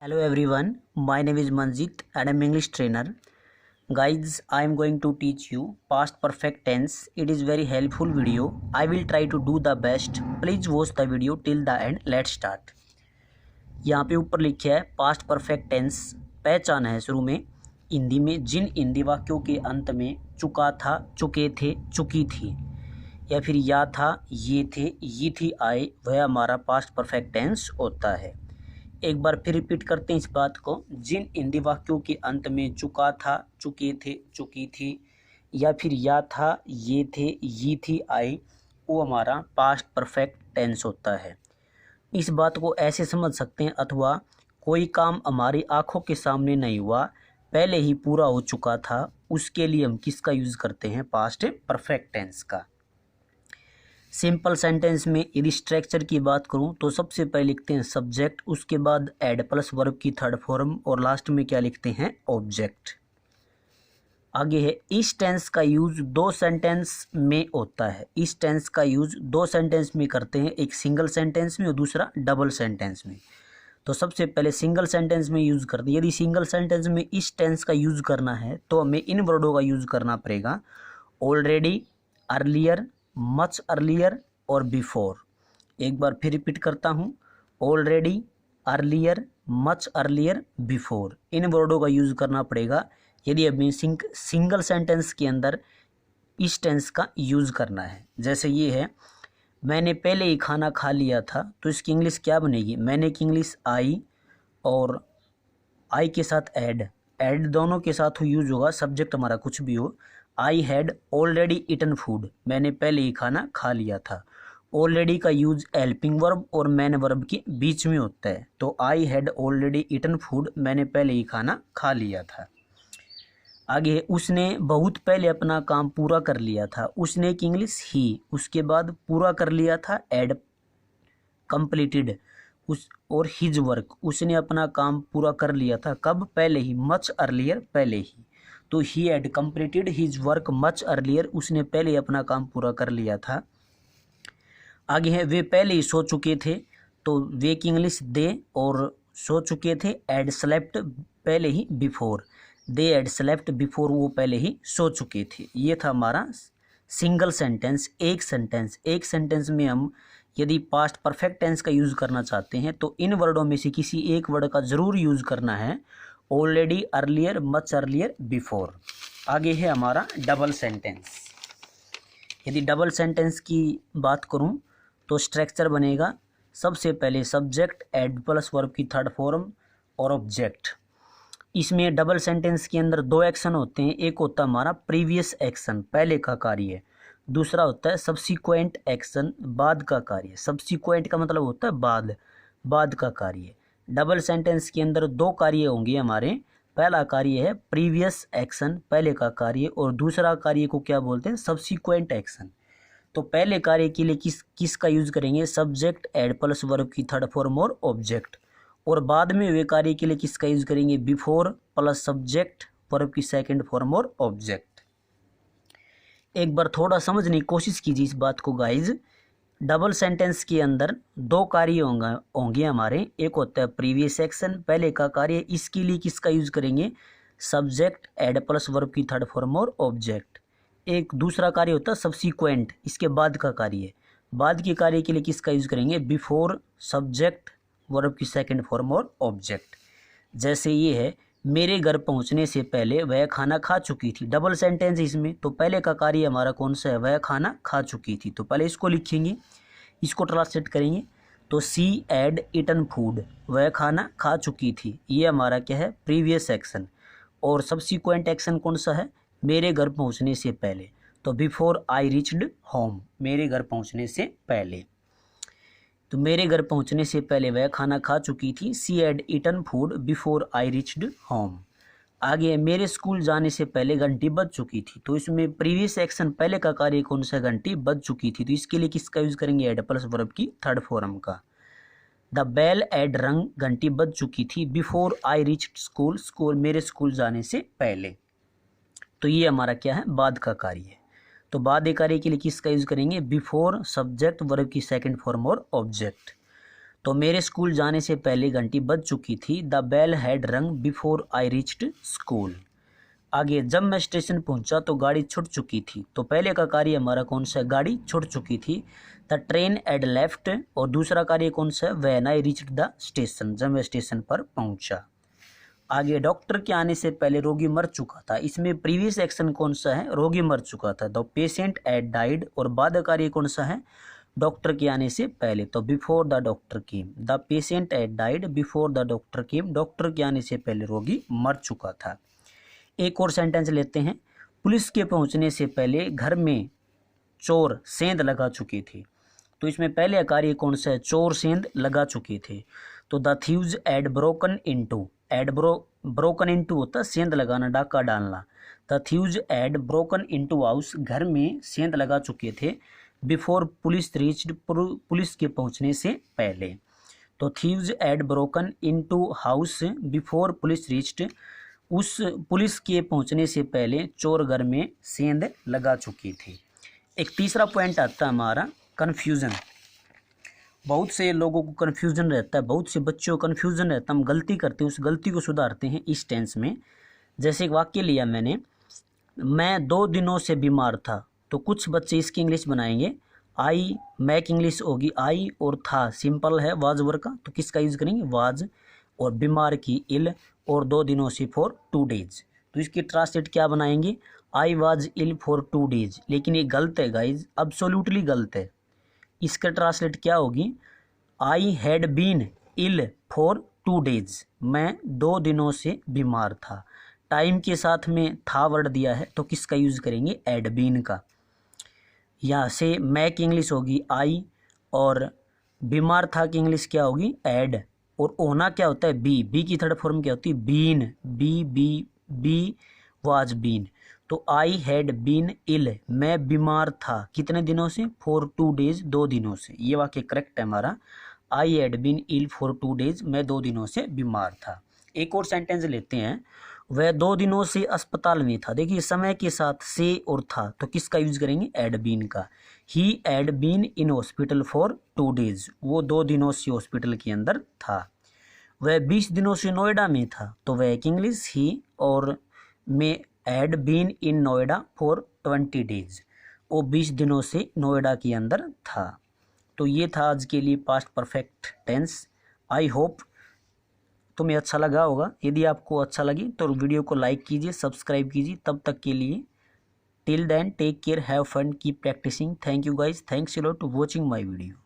Hello everyone, my name is Manjit and I'm English trainer. Guys, I am going to teach you past perfect tense. It is very helpful video. I will try to do the best. Please watch the video till the end. Let's start. यहाँ पे ऊपर लिखा है past perfect tense. पहचान है शुरू में हिंदी में जिन हिंदी वाक्यों के अंत में चुका था, चुके थे, चुकी थी या फिर या था, ये थे, ये थी आए, वह हमारा पास्ट परफेक्ट टेंस होता है। एक बार फिर रिपीट करते हैं इस बात को। जिन हिंदी वाक्यों के अंत में चुका था, चुके थे, चुकी थी या फिर या था, ये थे, ये थी आए, वो हमारा पास्ट परफेक्ट टेंस होता है। इस बात को ऐसे समझ सकते हैं अथवा कोई काम हमारी आंखों के सामने नहीं हुआ, पहले ही पूरा हो चुका था, उसके लिए हम किसका यूज़ करते हैं? पास्ट परफेक्ट टेंस का। सिंपल सेंटेंस में यदि स्ट्रक्चर की बात करूं तो सबसे पहले लिखते हैं सब्जेक्ट, उसके बाद एड प्लस वर्ब की थर्ड फॉर्म और लास्ट में क्या लिखते हैं? ऑब्जेक्ट। आगे है इस टेंस का यूज दो सेंटेंस में होता है। इस टेंस का यूज दो सेंटेंस में करते हैं, एक सिंगल सेंटेंस में और दूसरा डबल सेंटेंस में। तो सबसे पहले सिंगल सेंटेंस में यूज करते हैं। यदि सिंगल सेंटेंस में इस टेंस का यूज करना है तो हमें इन वर्डों का यूज करना पड़ेगा, ऑलरेडी, अर्लियर, मच अर्लियर और बिफोर। एक बार फिर रिपीट करता हूँ, already, earlier, much earlier, before. इन वर्डों का यूज़ करना पड़ेगा यदि हमें सिंगल सेंटेंस के अंदर इस टेंस का यूज़ करना है। जैसे ये है, मैंने पहले ही खाना खा लिया था, तो इसकी इंग्लिश क्या बनेगी? मैंने की इंग्लिश आई और आई के साथ एड दोनों के साथ यूज होगा, सब्जेक्ट हमारा कुछ भी हो। I had already eaten food, मैंने पहले ही खाना खा लिया था। ऑलरेडी का यूज हेल्पिंग वर्ब और मैन वर्ब के बीच में होता है, तो I had already eaten food, मैंने पहले ही खाना खा लिया था। आगे है, उसने बहुत पहले अपना काम पूरा कर लिया था। उसने की इंग्लिश ही, उसके बाद पूरा कर लिया था, एड कंप्लीटेड, उस और हिज वर्क, उसने अपना काम पूरा कर लिया था। कब? पहले ही, मच अर्लियर, पहले ही। तो he had completed his work much earlier, उसने पहले ही अपना काम पूरा कर लिया था। आगे है, वे पहले ही सो चुके थे, तो वे की इंग्लिश दे और सो चुके थे, एड स्लेप्ट, पहले ही, before, they had slept before, वो पहले ही सो चुके थे। ये था हमारा सिंगल सेंटेंस, एक सेंटेंस। एक सेंटेंस में हम यदि पास्ट परफेक्ट टेंस का यूज़ करना चाहते हैं तो इन वर्डों में से किसी एक वर्ड का ज़रूर यूज़ करना है, already, earlier, much earlier, before. आगे है हमारा डबल सेंटेंस। यदि डबल सेंटेंस की बात करूं तो स्ट्रक्चर बनेगा सबसे पहले सब्जेक्ट, एड प्लस वर्ब की थर्ड फॉर्म और ऑब्जेक्ट। इसमें डबल सेंटेंस के अंदर दो एक्शन होते हैं, एक होता है हमारा प्रीवियस एक्शन, पहले का कार्य, दूसरा होता है सब्सिक्वेंट एक्शन, बाद का कार्य। सब्सिक्वेंट का मतलब होता है बाद का कार्य। डबल सेंटेंस के अंदर दो कार्य होंगे हमारे। पहला कार्य है प्रीवियस एक्शन, पहले का कार्य, और दूसरा कार्य को क्या बोलते हैं? Subsequent action. तो पहले कार्य के लिए किसका यूज करेंगे? सब्जेक्ट, एड प्लस वर्ब की थर्ड फॉर्म और ऑब्जेक्ट। और बाद में वे कार्य के लिए किसका यूज करेंगे? बिफोर प्लस सब्जेक्ट, वर्ब की सेकंड फॉर्म और ऑब्जेक्ट। एक बार थोड़ा समझने की कोशिश कीजिए इस बात को गाइज। डबल सेंटेंस के अंदर दो कार्य होंगे हमारे, एक होता है प्रीवियस एक्शन, पहले का कार्य, इसके लिए किसका यूज करेंगे? सब्जेक्ट, एड प्लस वर्ब की थर्ड फॉर्म और ऑब्जेक्ट। एक दूसरा कार्य होता है सब्सिक्वेंट, इसके बाद का कार्य, बाद के कार्य के लिए किसका यूज करेंगे? बिफोर, सब्जेक्ट, वर्ब की सेकंड फॉर्म और ऑब्जेक्ट। जैसे ये है, मेरे घर पहुंचने से पहले वह खाना खा चुकी थी। डबल सेंटेंस इसमें, तो पहले का कार्य हमारा कौन सा है? वह खाना खा चुकी थी। तो पहले इसको लिखेंगे, इसको ट्रांसलेट करेंगे, तो सी एड ईटन फूड, वह खाना खा चुकी थी, ये हमारा क्या है? Previous action. और सब्सिक्वेंट एक्शन कौन सा है? मेरे घर पहुंचने से पहले, तो बिफोर आई रीच्ड होम, मेरे घर पहुंचने से पहले। तो मेरे घर पहुंचने से पहले वह खाना खा चुकी थी, she had eaten food before I reached home. आगे, मेरे स्कूल जाने से पहले घंटी बज चुकी थी, तो इसमें प्रीवियस एक्शन, पहले का कार्य कौन सा? घंटी बज चुकी थी, तो इसके लिए किसका यूज करेंगे? एड प्लस वर्ब की थर्ड फॉर्म का। द बेल एड रंग, घंटी बज चुकी थी, बिफोर आई रीच्ड स्कूल, मेरे स्कूल जाने से पहले। तो ये हमारा क्या है? बाद का कार्य। तो बाद कार्य के लिए किसका यूज करेंगे? बिफोर, सब्जेक्ट, वर्ब की सेकंड फॉर्म और ऑब्जेक्ट। तो मेरे स्कूल जाने से पहले घंटी बज चुकी थी। द बेल हैड रंग बिफोर आई रीच्ड स्कूल। आगे, जब मैं स्टेशन पहुंचा तो गाड़ी छूट चुकी थी। तो पहले का कार्य हमारा कौन सा है, गाड़ी छूट चुकी थी। द ट्रेन एड लेफ्ट, और दूसरा कार्य कौन सा है, when I reached the station, जब मैं स्टेशन पर पहुंचा। आगे, डॉक्टर के आने से पहले रोगी मर चुका था। इसमें प्रीवियस एक्शन कौन सा है, रोगी मर चुका था। द पेशेंट एड डाइड, और बाद कार्य कौन सा है, डॉक्टर के आने से पहले, तो before the doctor came. The patient had died before the doctor came, doctor के आने से पहले रोगी मर चुका था। एक और सेंटेंस लेते हैं। पुलिस के पहुंचने से पहले घर में चोर सेंध लगा चुके थे। तो इसमें पहले कार्य कौन सा है, चोर सेंध लगा चुके थे। तो the thieves had broken into, had broken into होता है सेंध लगाना, डाका डालना। The thieves had broken into house, घर में सेंध लगा चुके थे। बिफोर पुलिस रीच्ड, पुलिस के पहुंचने से पहले। तो thieves had broken into house before police reached, उस पुलिस के पहुंचने से पहले चोर घर में सेंध लगा चुकी थी। एक तीसरा पॉइंट आता है हमारा कन्फ्यूज़न। बहुत से लोगों को कन्फ्यूज़न रहता है, बहुत से बच्चों को कन्फ्यूज़न रहता है, हम गलती करते हैं, उस गलती को सुधारते हैं इस टेंस में। जैसे एक वाक्य लिया मैंने, मैं 2 दिनों से बीमार था। तो कुछ बच्चे इसकी इंग्लिश बनाएंगे, आई, मैक इंग्लिश होगी आई, और था सिंपल है वाज वर्क का, तो किसका यूज़ करेंगे, वाज, और बीमार की इल, और 2 दिनों से फॉर 2 डेज। तो इसकी ट्रांसलेट क्या बनाएंगे, I was ill for 2 days. लेकिन ये गलत है गाइज, अब्सोल्युटली गलत है। इसका ट्रांसलेट क्या होगी, I had been ill for 2 days, मैं 2 दिनों से बीमार था। टाइम के साथ में था वर्ड दिया है, तो किसका यूज़ करेंगे, एड बीन का। यहाँ से मैक इंग्लिश होगी आई, और बीमार था की इंग्लिश क्या होगी, एड, और होना क्या होता है, बी की थर्ड फॉर्म क्या होती है, बीन, बी वाज बीन। तो आई हैड बीन इल, मैं बीमार था कितने दिनों से, फॉर 2 डेज, 2 दिनों से। ये वाक्य करेक्ट है हमारा, I had been ill for 2 days, मैं 2 दिनों से बीमार था। एक और सेंटेंस लेते हैं, वह 2 दिनों से अस्पताल में था। देखिए समय के साथ से और था, तो किसका यूज करेंगे, एड बीन का। He had been in hospital for 2 days, वो 2 दिनों से हॉस्पिटल के अंदर था। वह 20 दिनों से नोएडा में था। तो वह एक इंग्लिश ही, और में had been in Noida for 20 days, वो 20 दिनों से नोएडा के अंदर था। तो ये था आज के लिए past perfect tense. I hope तुम्हें अच्छा लगा होगा। यदि आपको अच्छा लगे तो वीडियो को लाइक कीजिए, सब्सक्राइब कीजिए। तब तक के लिए till then take care, have fun, keep practising. Thank you guys, thanks a lot to watching my video.